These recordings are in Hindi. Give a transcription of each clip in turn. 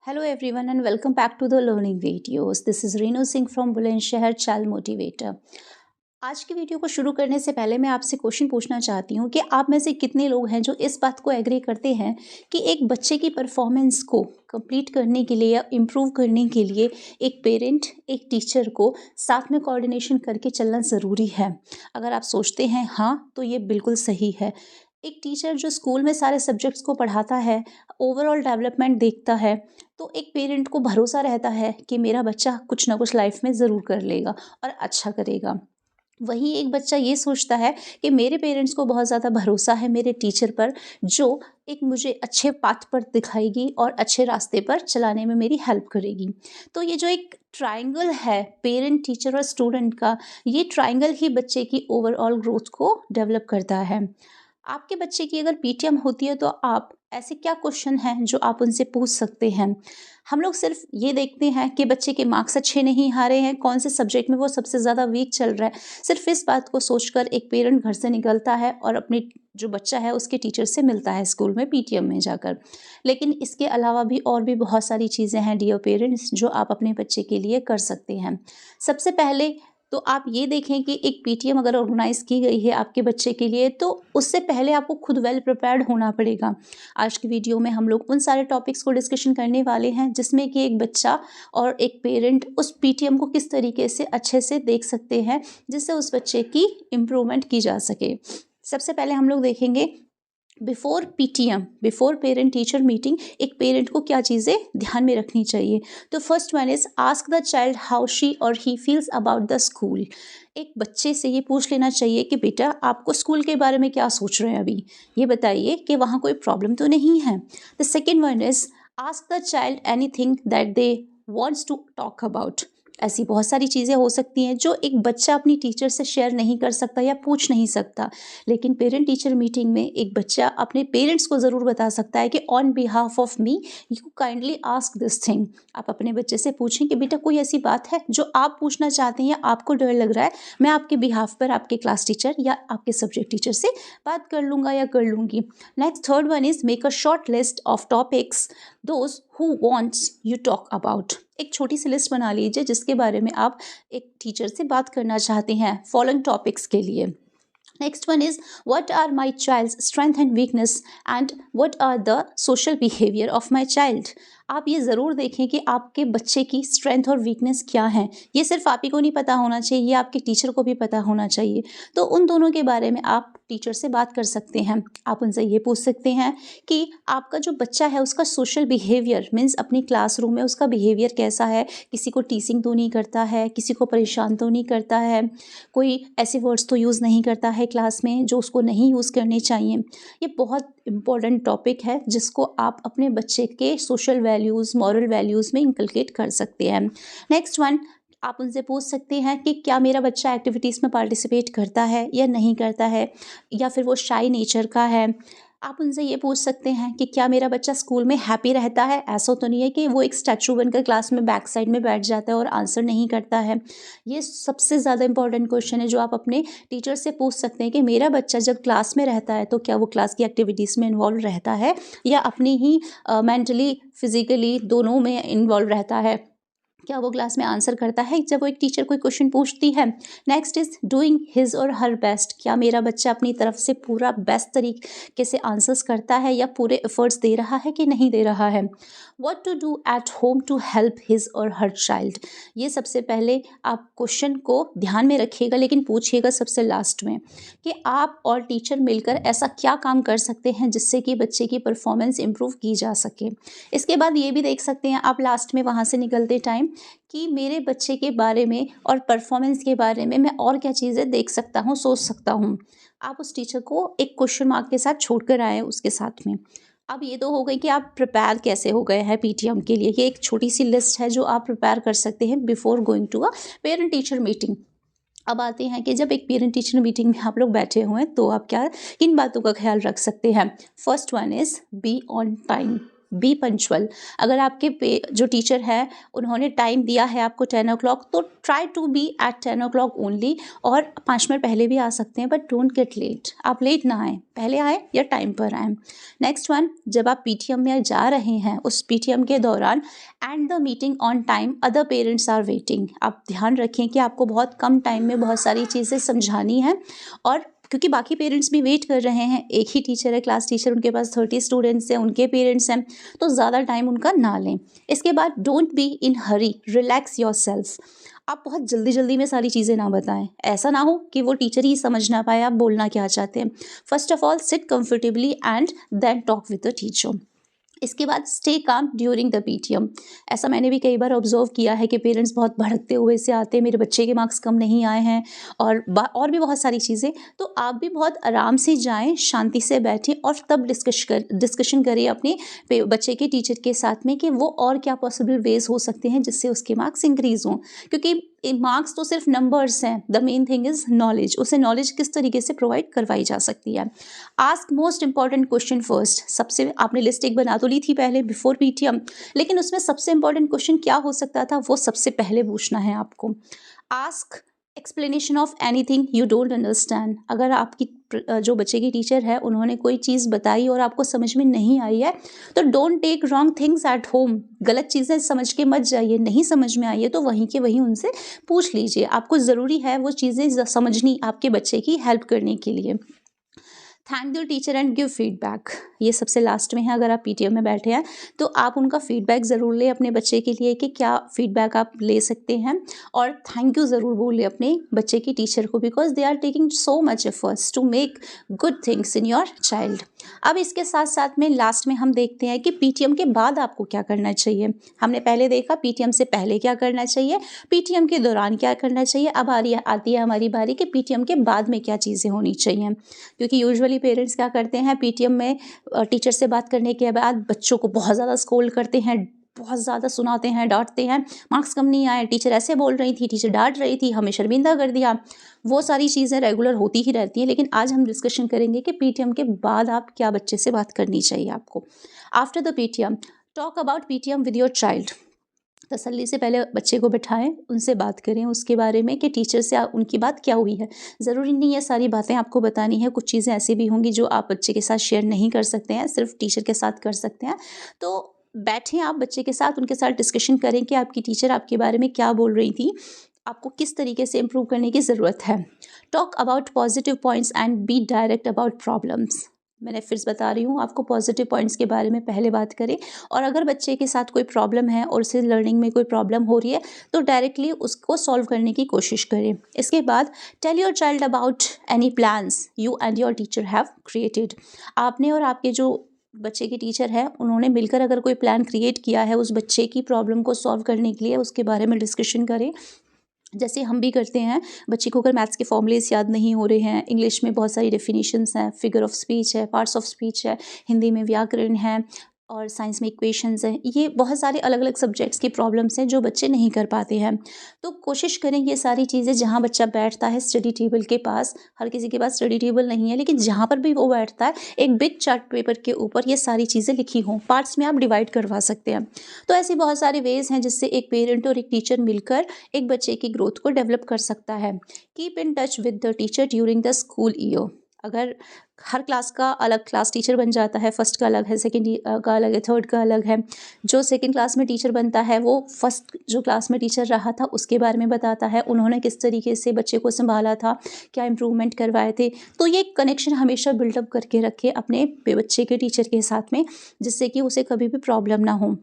Hello everyone and welcome back to the learning videos. This is Reenu Singh from Bulandshahr child motivator. आज की वीडियो को शुरू करने से पहले मैं आपसे क्वेश्चन पूछना चाहती हूँ कि आप में से कितने लोग हैं जो इस बात को एग्री करते हैं कि एक बच्चे की परफॉर्मेंस को कंप्लीट करने के लिए या इम्प्रूव करने के लिए एक पेरेंट एक टीचर को साथ में कोऑर्डिनेशन करके चलना ज़रूरी है। अगर आप सोचते हैं हाँ तो ये बिल्कुल सही है। एक टीचर जो स्कूल में सारे सब्जेक्ट्स को पढ़ाता है, ओवरऑल डेवलपमेंट देखता है, तो एक पेरेंट को भरोसा रहता है कि मेरा बच्चा कुछ ना कुछ लाइफ में ज़रूर कर लेगा और अच्छा करेगा। वहीं एक बच्चा ये सोचता है कि मेरे पेरेंट्स को बहुत ज़्यादा भरोसा है मेरे टीचर पर, जो एक मुझे अच्छे पाथ पर दिखाएगी और अच्छे रास्ते पर चलाने में मेरी हेल्प करेगी। तो ये जो एक ट्रायंगल है पेरेंट, टीचर और स्टूडेंट का, ये ट्रायंगल ही बच्चे की ओवरऑल ग्रोथ को डेवलप करता है। आपके बच्चे की अगर पीटीएम होती है तो आप ऐसे क्या क्वेश्चन हैं जो आप उनसे पूछ सकते हैं। हम लोग सिर्फ ये देखते हैं कि बच्चे के मार्क्स अच्छे नहीं आ रहे हैं, कौन से सब्जेक्ट में वो सबसे ज़्यादा वीक चल रहा है। सिर्फ इस बात को सोचकर एक पेरेंट घर से निकलता है और अपने जो बच्चा है उसके टीचर से मिलता है स्कूल में पीटीएम में जाकर। लेकिन इसके अलावा भी और भी बहुत सारी चीज़ें हैं डियर पेरेंट्स जो आप अपने बच्चे के लिए कर सकते हैं। सबसे पहले तो आप ये देखें कि एक पीटीएम अगर ऑर्गेनाइज़ की गई है आपके बच्चे के लिए, तो उससे पहले आपको खुद वेल प्रिपेयर्ड होना पड़ेगा। आज की वीडियो में हम लोग उन सारे टॉपिक्स को डिस्कशन करने वाले हैं जिसमें कि एक बच्चा और एक पेरेंट उस पीटीएम को किस तरीके से अच्छे से देख सकते हैं जिससे उस बच्चे की इम्प्रूवमेंट की जा सके। सबसे पहले हम लोग देखेंगे before PTM, before parent teacher meeting, एक पेरेंट को क्या चीज़ें ध्यान में रखनी चाहिए। तो first one is ask the child how she और he feels about the school. एक बच्चे से ये पूछ लेना चाहिए कि बेटा आपको स्कूल के बारे में क्या सोच रहे हैं, अभी ये बताइए कि वहाँ कोई प्रॉब्लम तो नहीं है। The second one is ask the child anything that they wants to talk about. ऐसी बहुत सारी चीज़ें हो सकती हैं जो एक बच्चा अपनी टीचर से शेयर नहीं कर सकता या पूछ नहीं सकता, लेकिन पेरेंट टीचर मीटिंग में एक बच्चा अपने पेरेंट्स को ज़रूर बता सकता है कि on behalf of me you kindly ask this thing. आप अपने बच्चे से पूछें कि बेटा कोई ऐसी बात है जो आप पूछना चाहते हैं या आपको डर लग रहा है, मैं आपके बिहाफ पर आपके क्लास टीचर या आपके सब्जेक्ट टीचर से बात कर लूँगा या कर लूँगी। Next third one is make a short list of topics those who wants you talk about. एक छोटी सी लिस्ट बना लीजिए जिसके बारे में आप एक टीचर से बात करना चाहते हैं फॉलोइंग टॉपिक्स के लिए। Next one is what are my child's strength and weakness and what are the social behaviour of my child. आप ये ज़रूर देखें कि आपके बच्चे की स्ट्रेंथ और वीकनेस क्या हैं। ये सिर्फ आप ही को नहीं पता होना चाहिए, ये आपके टीचर को भी पता होना चाहिए। तो उन दोनों के बारे में आप टीचर से बात कर सकते हैं। आप उनसे ये पूछ सकते हैं कि आपका जो बच्चा है उसका सोशल बिहेवियर मीन्स अपनी क्लासरूम में उसका बिहेवियर कैसा है, किसी को टीसिंग तो नहीं करता है, किसी को परेशान तो नहीं करता है, कोई ऐसे वर्ड्स तो यूज़ नहीं करता है क्लास में जो उसको नहीं यूज़ करने चाहिए। ये बहुत इम्पॉर्टेंट टॉपिक है जिसको आप अपने बच्चे के सोशल वैल्यूज़, मॉरल वैल्यूज़ में इंकलकेट कर सकते हैं। नेक्स्ट वन, आप उनसे पूछ सकते हैं कि क्या मेरा बच्चा एक्टिविटीज़ में पार्टिसिपेट करता है या नहीं करता है, या फिर वो शाई नेचर का है। आप उनसे ये पूछ सकते हैं कि क्या मेरा बच्चा स्कूल में हैप्पी रहता है। ऐसा तो नहीं है कि वो एक स्टैचू बनकर क्लास में बैक साइड में बैठ जाता है और आंसर नहीं करता है। ये सबसे ज़्यादा इंपॉर्टेंट क्वेश्चन है जो आप अपने टीचर से पूछ सकते हैं कि मेरा बच्चा जब क्लास में रहता है तो क्या वो क्लास की एक्टिविटीज़ में इन्वॉल्व रहता है या अपनी ही मेंटली फिजिकली दोनों में इन्वॉल्व रहता है, क्या वो क्लास में आंसर करता है जब वो एक टीचर कोई क्वेश्चन पूछती है। नेक्स्ट इज डूइंग हिज और हर बेस्ट। क्या मेरा बच्चा अपनी तरफ से पूरा बेस्ट तरीके से आंसर्स करता है या पूरे एफर्ट्स दे रहा है कि नहीं दे रहा है। What to do at home to help his और हर चाइल्ड। ये सबसे पहले आप क्वेश्चन को ध्यान में रखिएगा लेकिन पूछिएगा सबसे लास्ट में कि आप और टीचर मिलकर ऐसा क्या काम कर सकते हैं जिससे कि बच्चे की परफॉर्मेंस इंप्रूव की जा सके। इसके बाद ये भी देख सकते हैं आप लास्ट में वहाँ से निकलते टाइम कि मेरे बच्चे के बारे में और परफॉर्मेंस के बारे में मैं और क्या चीज़ें देख सकता हूँ, सोच सकता हूँ। आप उस टीचर को एक क्वेश्चन मार्क के साथ छोड़ कर आए उसके साथ में। अब ये तो हो गई कि आप प्रिपेयर कैसे हो गए हैं पीटीएम के लिए। ये एक छोटी सी लिस्ट है जो आप प्रिपेयर कर सकते हैं before going to a parent teacher meeting. अब आते हैं कि जब एक पेरेंट टीचर मीटिंग में आप लोग बैठे हुए हैं तो आप क्या किन बातों का ख्याल रख सकते हैं। First one is be on time. B punctual. अगर आपके जो टीचर है उन्होंने टाइम दिया है आपको 10 o'clock, तो try to be at 10 o'clock only, और 5 मिनट पहले भी आ सकते हैं, बट डोंट गेट लेट। आप लेट ना आए, पहले आए या टाइम पर आए। नेक्स्ट वन, जब आप पीटीएम में जा रहे हैं उस पीटीएम के दौरान and the meeting on time, other parents are waiting. आप ध्यान रखें कि आपको बहुत कम टाइम में बहुत सारी चीज़ें समझानी है, और क्योंकि बाकी पेरेंट्स भी वेट कर रहे हैं, एक ही टीचर है क्लास टीचर, उनके पास 30 स्टूडेंट्स हैं, उनके पेरेंट्स हैं, तो ज़्यादा टाइम उनका ना लें। इसके बाद don't be in Hari, relax your self. आप बहुत जल्दी जल्दी में सारी चीज़ें ना बताएं, ऐसा ना हो कि वो टीचर ही समझ ना पाए आप बोलना क्या चाहते हैं। First of all sit comfortably and then talk with the teacher. इसके बाद stay calm during the PTM. ऐसा मैंने भी कई बार ऑब्जर्व किया है कि पेरेंट्स बहुत भड़कते हुए से आते हैं, मेरे बच्चे के मार्क्स कम नहीं आए हैं, और भी बहुत सारी चीज़ें। तो आप भी बहुत आराम से जाएं, शांति से बैठें, और तब डिस्कशन करें अपने बच्चे के टीचर के साथ में कि वो और क्या पॉसिबल वेज हो सकते हैं जिससे उसके मार्क्स इंक्रीज़ हों। क्योंकि मार्क्स तो सिर्फ नंबर्स हैं, the main thing is knowledge. उसे नॉलेज किस तरीके से प्रोवाइड करवाई जा सकती है। Ask most important question first. सबसे आपने लिस्ट एक बना तो ली थी पहले बिफोर पीटीएम, लेकिन उसमें सबसे इंपॉर्टेंट क्वेश्चन क्या हो सकता था वो सबसे पहले पूछना है आपको। Ask explanation of anything you don't understand. अगर आपकी जो बच्चे की टीचर है उन्होंने कोई चीज़ बताई और आपको समझ में नहीं आई है, तो don't take wrong things at home. गलत चीज़ें समझ के मत जाइए, नहीं समझ में आई है तो वहीं के वहीं उनसे पूछ लीजिए। आपको ज़रूरी है वो चीज़ें समझनी आपके बच्चे की हेल्प करने के लिए। Thank the teacher and give feedback. ये सबसे लास्ट में है। अगर आप पीटीएम में बैठे हैं तो आप उनका फीडबैक ज़रूर लें अपने बच्चे के लिए कि क्या फीडबैक आप ले सकते हैं, और थैंक यू ज़रूर बोलें अपने बच्चे की टीचर को, because they are taking so much efforts to make good things in your child. अब इसके साथ साथ में लास्ट में हम देखते हैं कि पीटीएम के बाद आपको क्या करना चाहिए। हमने पहले देखा पीटीएम से पहले क्या करना चाहिए, पीटीएम के दौरान क्या करना चाहिए। अब आती है हमारी बारी कि पीटीएम के बाद में क्या चीज़ें होनी चाहिए। क्योंकि यूजुअली पेरेंट्स क्या करते हैं, पीटीएम में टीचर से बात करने के बाद बच्चों को बहुत ज़्यादा स्कोल्ड करते हैं, बहुत ज़्यादा सुनाते हैं, डांटते हैं। मार्क्स कम नहीं आए, टीचर ऐसे बोल रही थी, टीचर डांट रही थी, हमें शर्मिंदा कर दिया। वो सारी चीज़ें रेगुलर होती ही रहती हैं, लेकिन आज हम डिस्कशन करेंगे कि पीटीएम के बाद आप क्या बच्चे से बात करनी चाहिए आपको। After the PTM, talk about PTM with your child. तसल्ली से पहले बच्चे को बिठाएं, उनसे बात करें उसके बारे में कि टीचर से उनकी बात क्या हुई है। ज़रूरी नहीं है सारी बातें आपको बतानी है, कुछ चीज़ें ऐसी भी होंगी जो आप बच्चे के साथ शेयर नहीं कर सकते हैं, सिर्फ टीचर के साथ कर सकते हैं। तो बैठें आप बच्चे के साथ, उनके साथ डिस्कशन करें कि आपकी टीचर आपके बारे में क्या बोल रही थी, आपको किस तरीके से इम्प्रूव करने की ज़रूरत है। Talk about positive points and be direct about problems. मैंने फिर बता रही हूँ आपको, पॉजिटिव पॉइंट्स के बारे में पहले बात करें, और अगर बच्चे के साथ कोई प्रॉब्लम है और उसे लर्निंग में कोई प्रॉब्लम हो रही है तो डायरेक्टली उसको सॉल्व करने की कोशिश करें। इसके बाद tell your child about any plans you and your teacher have created. आपने और आपके जो बच्चे की टीचर है उन्होंने मिलकर अगर कोई प्लान क्रिएट किया है उस बच्चे की प्रॉब्लम को सॉल्व करने के लिए, उसके बारे में डिस्कशन करें। जैसे हम भी करते हैं, बच्चे को अगर मैथ्स के फॉर्मूलेस याद नहीं हो रहे हैं, इंग्लिश में बहुत सारी डेफिनेशंस हैं, फिगर ऑफ स्पीच है, पार्ट्स ऑफ स्पीच है, हिंदी में व्याकरण है, और साइंस में इक्वेशंस हैं, ये बहुत सारे अलग अलग सब्जेक्ट्स की प्रॉब्लम्स हैं जो बच्चे नहीं कर पाते हैं। तो कोशिश करें ये सारी चीज़ें जहाँ बच्चा बैठता है स्टडी टेबल के पास, हर किसी के पास स्टडी टेबल नहीं है, लेकिन जहाँ पर भी वो बैठता है एक बिग चार्ट पेपर के ऊपर ये सारी चीज़ें लिखी हों, पार्ट्स में आप डिवाइड करवा सकते हैं। तो ऐसे बहुत सारे वेज़ हैं जिससे एक पेरेंट और एक टीचर मिलकर एक बच्चे की ग्रोथ को डेवलप कर सकता है। Keep in touch with the teacher during the school year. अगर हर क्लास का अलग क्लास टीचर बन जाता है, फर्स्ट का अलग है, सेकंड का अलग है, थर्ड का अलग है, जो सेकंड क्लास में टीचर बनता है वो फर्स्ट जो क्लास में टीचर रहा था उसके बारे में बताता है, उन्होंने किस तरीके से बच्चे को संभाला था, क्या इम्प्रूवमेंट करवाए थे। तो ये कनेक्शन हमेशा बिल्डअप करके रखे अपने बच्चे के टीचर के साथ में, जिससे कि उसे कभी भी प्रॉब्लम ना हो।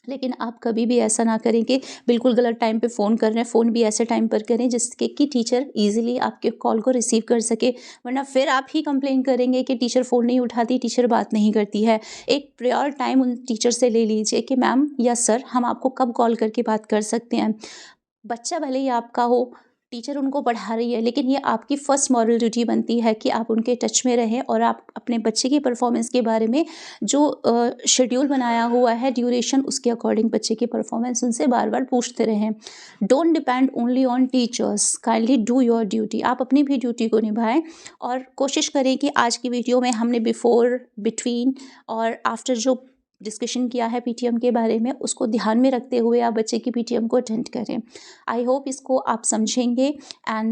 लेकिन आप कभी भी ऐसा ना करें कि बिल्कुल गलत टाइम पे फ़ोन कर रहे हैं, फ़ोन भी ऐसे टाइम पर करें जिसके कि टीचर इजीली आपके कॉल को रिसीव कर सके, वरना फिर आप ही कंप्लेन करेंगे कि टीचर फ़ोन नहीं उठाती, टीचर बात नहीं करती है। एक प्रायर टाइम उन टीचर से ले लीजिए कि मैम या सर हम आपको कब कॉल करके बात कर सकते हैं। बच्चा भले ही आपका हो, टीचर उनको पढ़ा रही है, लेकिन ये आपकी फ़र्स्ट मॉरल ड्यूटी बनती है कि आप उनके टच में रहें और आप अपने बच्चे की परफॉर्मेंस के बारे में जो शेड्यूल बनाया हुआ है ड्यूरेशन, उसके अकॉर्डिंग बच्चे की परफॉर्मेंस उनसे बार बार पूछते रहें। Don't depend only on teachers, kindly do your duty. आप अपनी भी ड्यूटी को निभाएं और कोशिश करें कि आज की वीडियो में हमने बिफोर, बिटवीन और आफ्टर जो डिस्कशन किया है पीटीएम के बारे में, उसको ध्यान में रखते हुए आप बच्चे की पीटीएम को अटेंड करें। आई होप इसको आप समझेंगे एंड